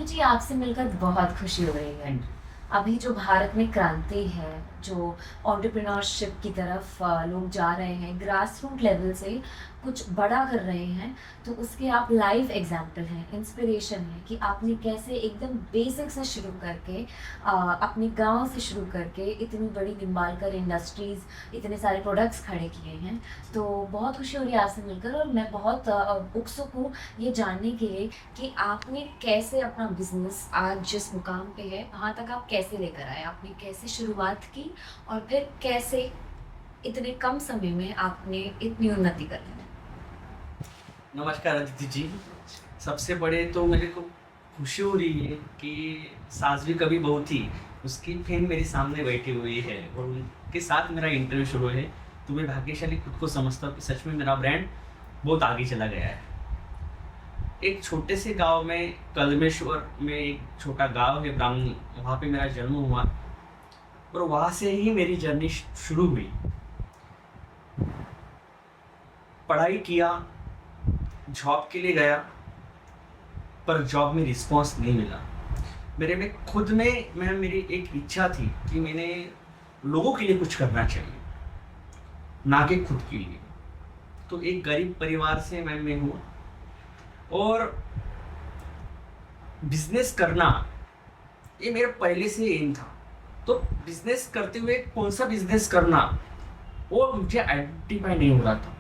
मुझे आपसे मिलकर बहुत खुशी हो रही है। अभी जो भारत में क्रांति है, जो एंटरप्रेन्योरशिप की तरफ लोग जा रहे हैं, ग्रास रूट लेवल से कुछ बड़ा कर रहे हैं, तो उसके आप लाइव एग्जाम्पल हैं, इंस्पिरेशन है कि आपने कैसे एकदम बेसिक से शुरू करके अपने गांव से शुरू करके इतनी बड़ी निम्बालकर इंडस्ट्रीज़, इतने सारे प्रोडक्ट्स खड़े किए हैं। तो बहुत खुशी हो रही है आपसे मिलकर और मैं बहुत उत्सुक हूँ ये जानने के लिए कि आपने कैसे अपना बिजनेस आज जिस मुकाम पे है वहाँ तक आप कैसे लेकर आए, आपने कैसे शुरुआत की और फिर कैसे इतने कम समय में आपने इतनी उन्नति कर ली। नमस्कार अदिति जी। सबसे बड़े तो मेरे को खुशी हो रही है कि सास भी कभी बहू थी, उसकी फिल्म मेरे सामने बैठी हुई है और उनके साथ मेरा इंटरव्यू शुरू है। तो मैं भाग्यशाली खुद को समझता हूँ कि सच में मेरा ब्रांड बहुत आगे चला गया है। एक छोटे से गांव में, कलमेश्वर में एक छोटा गांव है ब्राह्मणी, वहाँ पे मेरा जन्म हुआ और वहाँ से ही मेरी जर्नी शुरू हुई। पढ़ाई किया, जॉब के लिए गया, पर जॉब में रिस्पांस नहीं मिला। मेरे में खुद में मेरी एक इच्छा थी कि मैंने लोगों के लिए कुछ करना चाहिए, ना कि खुद के लिए। तो एक गरीब परिवार से मैं हूँ और बिजनेस करना ये मेरा पहले से एम था। तो बिजनेस करते हुए कौन सा बिजनेस करना वो मुझे आइडेंटिफाई नहीं हो रहा था।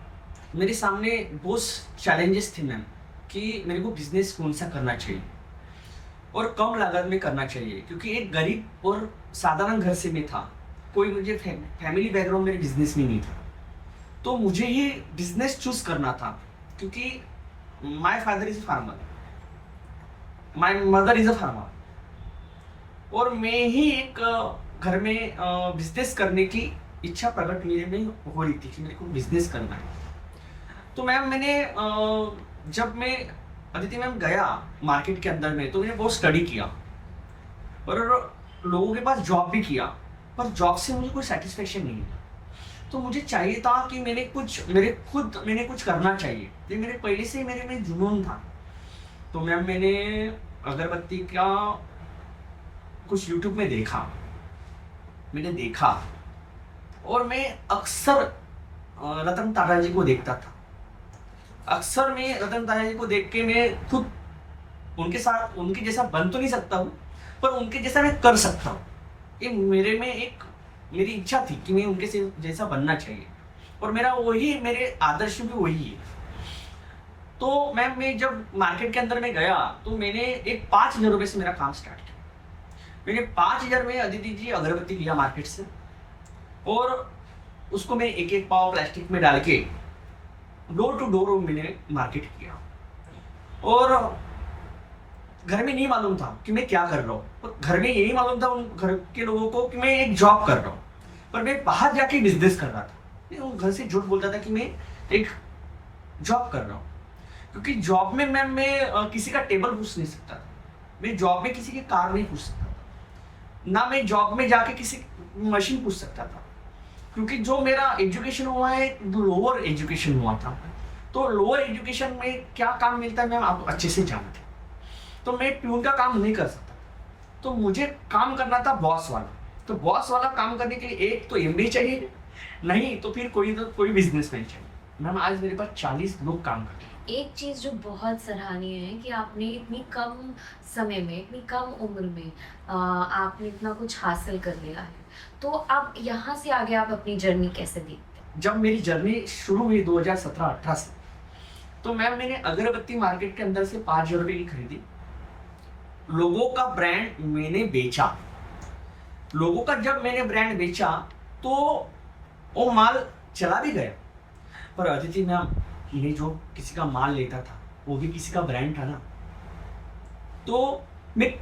मेरे सामने बहुत चैलेंजेस थे मैम कि मेरे को बिजनेस कौन सा करना चाहिए और कम लागत में करना चाहिए, क्योंकि एक गरीब और साधारण घर से मैं था। कोई मुझे फैमिली बैकग्राउंड मेरे बिजनेस में नहीं था, तो मुझे ही बिजनेस चूज करना था। क्योंकि my father is a farmer, my mother is a farmer, और मैं ही एक घर में बिजनेस करने की इच्छा प्रकट मेरे में हो रही थी कि मेरे को बिजनेस करना है। तो मैम जब मैं अदिति मैम गया मार्केट के अंदर में, तो मैंने बहुत स्टडी किया और लोगों के पास जॉब भी किया, पर जॉब से मुझे कोई सेटिस्फेक्शन नहीं था। तो मुझे चाहिए था कि मैंने कुछ करना चाहिए। ये मेरे पहले से मेरे में जुनून था। तो मैम मैंने अगरबत्ती का कुछ यूट्यूब में देखा और मैं अक्सर रतन टाटा जी को देखता था। अक्सर मैं रतन टाटा जी को देख के मैं खुद उनके जैसा बन तो नहीं सकता हूँ, पर उनके जैसा मैं कर सकता हूँ। ये मेरी इच्छा थी कि मैं उनके जैसा बनना चाहिए और मेरे आदर्श भी वही है। तो मैं जब मार्केट के अंदर में गया तो मैंने एक 5,000 रुपये से मेरा काम स्टार्ट किया। मैंने 5,000 में अदिति जी अगरबत्ती लिया मार्केट से और उसको मैं एक पाव प्लास्टिक में डाल के डोर टू डोर मैंने मार्केट किया। और घर में नहीं मालूम था कि मैं क्या कर रहा हूँ, घर में यही मालूम था उन घर के लोगों को कि मैं एक जॉब कर रहा हूँ, पर मैं बाहर जाके बिजनेस कर रहा था। मैं घर से झूठ बोलता था कि मैं एक जॉब कर रहा हूँ, क्योंकि जॉब में मैं किसी का टेबल पूछ नहीं सकता था। मैं जॉब में किसी की कार नहीं पूछ सकता था, ना मैं जॉब में जाके किसी मशीन पूछ सकता था, क्योंकि जो मेरा एजुकेशन हुआ है लोअर एजुकेशन हुआ था। तो लोअर एजुकेशन में क्या काम मिलता है मैम आप अच्छे से जानते हैं। तो मैं प्यून का काम नहीं कर सकता, तो मुझे काम करना था बॉस वाला। तो बॉस वाला काम करने के लिए एक तो एमबीए चाहिए, नहीं तो फिर कोई बिजनेस नहीं चाहिए। मैम आज मेरे पास 40 लोग काम करते हैं। एक चीज़ जो बहुत सराहनीय है कि आपने इतनी कम समय में, इतनी कम उम्र में आपने इतना कुछ हासिल कर लिया है। तो अब यहाँ से आगे आप अपनी जर्नी कैसे देखते हैं? जब मेरी जर्नी शुरू हुई 2017-18 से, तो मैंने अगरबत्ती मार्केट के अंदर से 5,000 रुपये की खरीदी। लोगों का ब्रांड मैंने बेचा। लोगों का जब मैंने ब्रांड बेचा तो वो माल चला भी गया, पर अदिति मैम ये जो किसी का माल लेता था वो भी किसी का ब्रांड था ना। तो मैं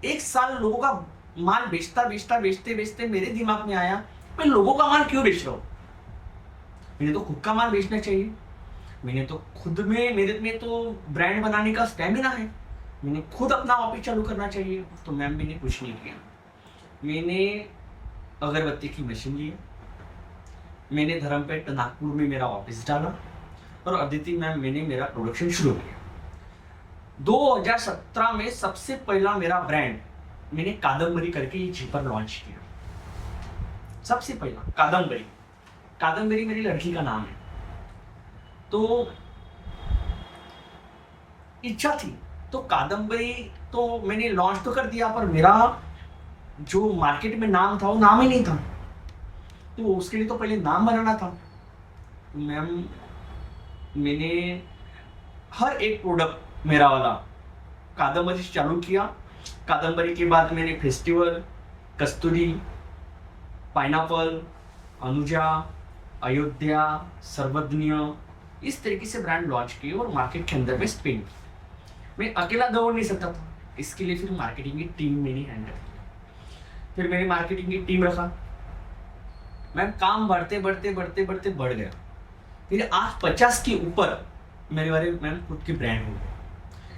1 साल लोगों का माल बेचते मेरे दिमाग में आया मैं लोगों का माल क्यों बेच रहा हूँ। मैंने तो खुद का माल बेचना चाहिए। मैंने तो खुद में, मेरे में तो ब्रांड बनाने का स्टैमिना है, मैंने खुद अपना ऑफिस चालू करना चाहिए। तो मैम मैंने कुछ नहीं किया। मैंने अगरबत्ती की मशीन ली, मैंने धर्मपेट नागपुर में मेरा ऑफिस डाला और अदिति मैम मैंने मेरा प्रोडक्शन शुरू किया। 2017 में सबसे पहला मेरा ब्रांड मैंने कादम्बरी करके ये जिपर लॉन्च किया। सबसे पहला कादम्बरी। कादम्बरी मेरी लड़की का नाम है। तो इच्छा थी, तो कादम्बरी तो मैंने लॉन्च तो कर दिया, पर मेरा जो मार्केट में नाम था वो नाम ही नहीं था। तो उसके लिए तो पहले नाम बनाना था। मैम मैंने हर एक प्रोडक्ट मेरा वाला कादम्बरी से चालू किया। कादम्बरी के बाद मैंने फेस्टिवल, कस्तूरी, पाइनएप्पल, अनुजा, अयोध्या, सर्वज्ञ, इस तरीके से ब्रांड लॉन्च किए और मार्केट के अंदर में स्पेन। मैं अकेला दौड़ नहीं सकता था, इसके लिए फिर मार्केटिंग की टीम मैंने हैंडल की। फिर मैंने मार्केटिंग की टीम रखा। मैम काम बढ़ते बढ़ते बढ़ते बढ़ते बढ़ गया। फिर आज 50 के ऊपर मेरे वाले मैम खुद की ब्रांड हो गए।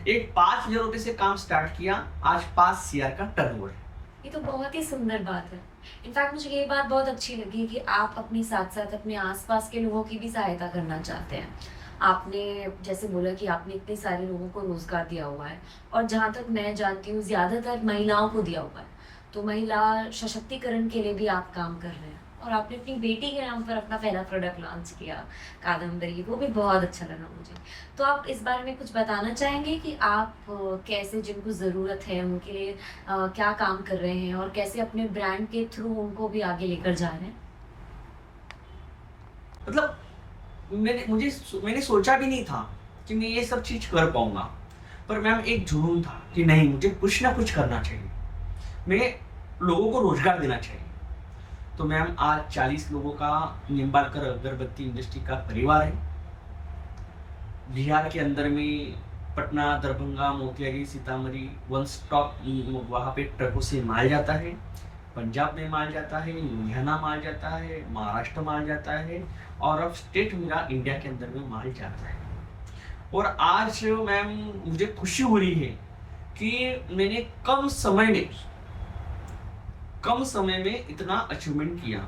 एक 5,000 रुपये से काम स्टार्ट किया, आज 5 CR का टर्नओवर है। ये तो बहुत ही सुंदर बात है। इनफैक्ट मुझे ये बात बहुत अच्छी लगी कि आप अपने साथ साथ अपने आसपास के लोगों की भी सहायता करना चाहते हैं। आपने जैसे बोला कि आपने इतने सारे लोगों को रोजगार दिया हुआ है, और जहाँ तक मैं जानती हूँ ज़्यादातर महिलाओं को दिया हुआ है। तो महिला सशक्तिकरण के लिए भी आप काम कर रहे हैं, और आपने अपनी बेटी के नाम पर अपना पहला प्रोडक्ट लॉन्च किया कादम्बरी, वो भी बहुत अच्छा लगा मुझे। तो आप इस बारे में कुछ बताना चाहेंगे कि आप कैसे, जिनको ज़रूरत है उनके लिए क्या काम कर रहे हैं, और कैसे अपने ब्रांड के थ्रू उनको भी आगे लेकर जा रहे हैं? मतलब मैंने सोचा भी नहीं था कि मैं ये सब चीज़ कर पाऊंगा, पर मैम एक जुनून था कि नहीं, मुझे कुछ ना कुछ करना चाहिए, मैं लोगों को रोजगार देना चाहिए। तो मैम आज 40 लोगों का निम्बालकर अगरबत्ती इंडस्ट्री का परिवार है। बिहार के अंदर में पटना, दरभंगा, मोतिहारी, सीतामढ़ी वन स्टॉप, वहाँ पे ट्रकों से माल जाता है। पंजाब में माल जाता है, लुधियाना माल जाता है, महाराष्ट्र माल जाता है, और अब स्टेट मेरा इंडिया के अंदर में माल जाता है। और आज मैम मुझे खुशी हो रही है कि मैंने कम समय में इतना अचीवमेंट किया।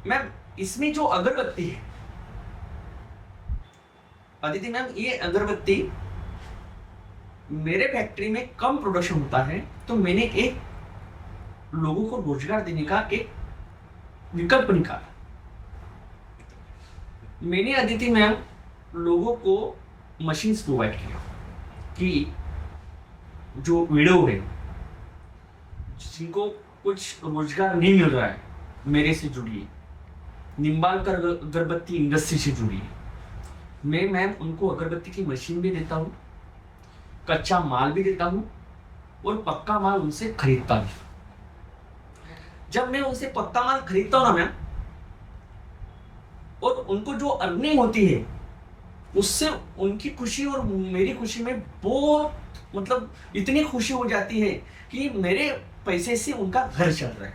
मैम इसमें जो अगरबत्ती है अदिति मैम, ये अगरबत्ती मेरे फैक्ट्री में कम प्रोडक्शन होता है, तो मैंने एक लोगों को रोजगार देने का एक विकल्प निकाला। मैंने अदिति मैम लोगों को मशीन प्रोवाइड किया कि जो वीडियो है, जिनको कुछ रोजगार नहीं मिल रहा है, मेरे से जुड़िए, निम्बालकर अगरबत्ती इंडस्ट्री से जुड़िए। मैं मैम उनको अगरबत्ती की मशीन भी देता हूँ, कच्चा माल भी देता हूँ, और पक्का माल उनसे खरीदता भी। जब मैं उनसे पक्का माल खरीदता हूँ ना मैम, और उनको जो अर्निंग होती है उससे उनकी खुशी और मेरी खुशी में बहुत, मतलब इतनी खुशी हो जाती है कि मेरे पैसे से उनका घर चल रहा है।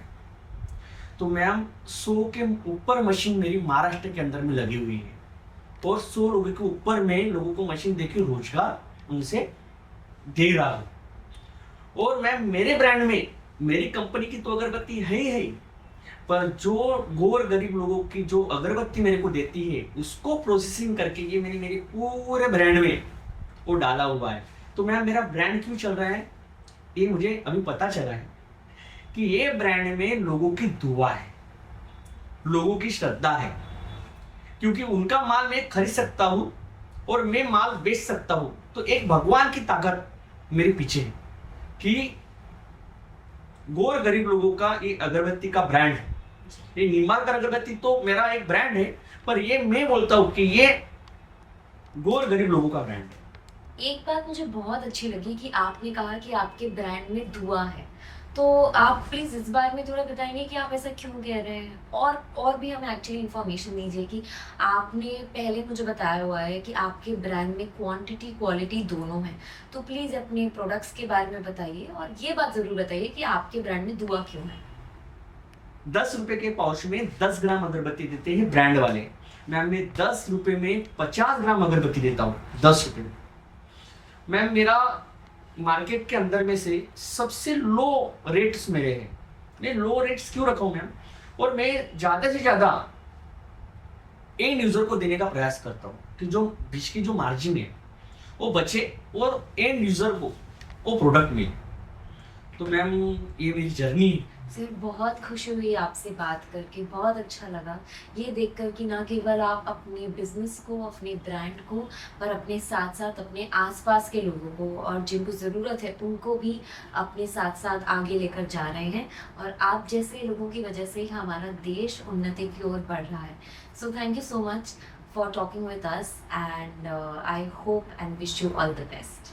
तो मैम 100 के ऊपर मशीन मेरी महाराष्ट्र के अंदर में लगी हुई है, और 100 लोगों के ऊपर में लोगों को मशीन देके रोजगार उनसे दे रहा हूँ। और मैम मेरे ब्रांड में मेरी कंपनी की तो अगरबत्ती है ही है, पर जो गोर गरीब लोगों की जो अगरबत्ती मेरे को देती है, उसको प्रोसेसिंग करके ये मैंने मेरे पूरे ब्रांड में वो डाला हुआ है। तो मैम मेरा ब्रांड क्यों चल रहा है, ये मुझे अभी पता चला है कि ये ब्रांड में लोगों की दुआ है, लोगों की श्रद्धा है, क्योंकि उनका माल मैं खरीद सकता हूँ और मैं माल बेच सकता हूँ। तो एक भगवान की ताकत मेरे पीछे है कि गोर गरीब लोगों का ये अगरबत्ती का ब्रांड है। ये निम्बालकर अगरबत्ती तो मेरा एक ब्रांड है, पर ये मैं बोलता हूँ कि ये गोर गरीब लोगों का ब्रांड है। एक बात मुझे बहुत अच्छी लगी कि आपने कहा कि आपके ब्रांड में दुआ है। तो आप प्लीज़ इस बारे में थोड़ा बताएंगे कि आप ऐसा क्यों कह रहे हैं, और भी हमें एक्चुअली इन्फॉर्मेशन दीजिए कि आपने पहले मुझे बताया हुआ है कि आपके ब्रांड में क्वांटिटी क्वालिटी दोनों है। तो प्लीज़ अपने प्रोडक्ट्स के बारे में बताइए, और ये बात ज़रूर बताइए कि आपके ब्रांड में दुआ क्यों है। 10 रुपए के पाउच में 10 ग्राम अगरबत्ती देते हैं ब्रांड वाले। मैम मैं 10 रुपए में 50 ग्राम अगरबत्ती देता हूँ, 10 रुपए में। मैम मेरा मार्केट के अंदर में से सबसे लो रेट्स मेरे हैं। मैं लो रेट्स क्यों रखा हूँ मैम, और मैं ज़्यादा से ज़्यादा एंड यूज़र को देने का प्रयास करता हूँ कि जो बीच की जो मार्जिन है वो बचे और एंड यूजर को वो प्रोडक्ट मिले। तो मैम ये मेरी जर्नी। सर बहुत खुशी हुई आपसे बात करके, बहुत अच्छा लगा ये देखकर कि ना केवल आप अपने बिजनेस को, अपने ब्रांड को, पर अपने साथ साथ अपने आसपास के लोगों को और जिनको ज़रूरत है उनको भी अपने साथ साथ आगे लेकर जा रहे हैं। और आप जैसे लोगों की वजह से ही हमारा देश उन्नति की ओर बढ़ रहा है। So thank you so much for talking with us and I hope and wish you all the best.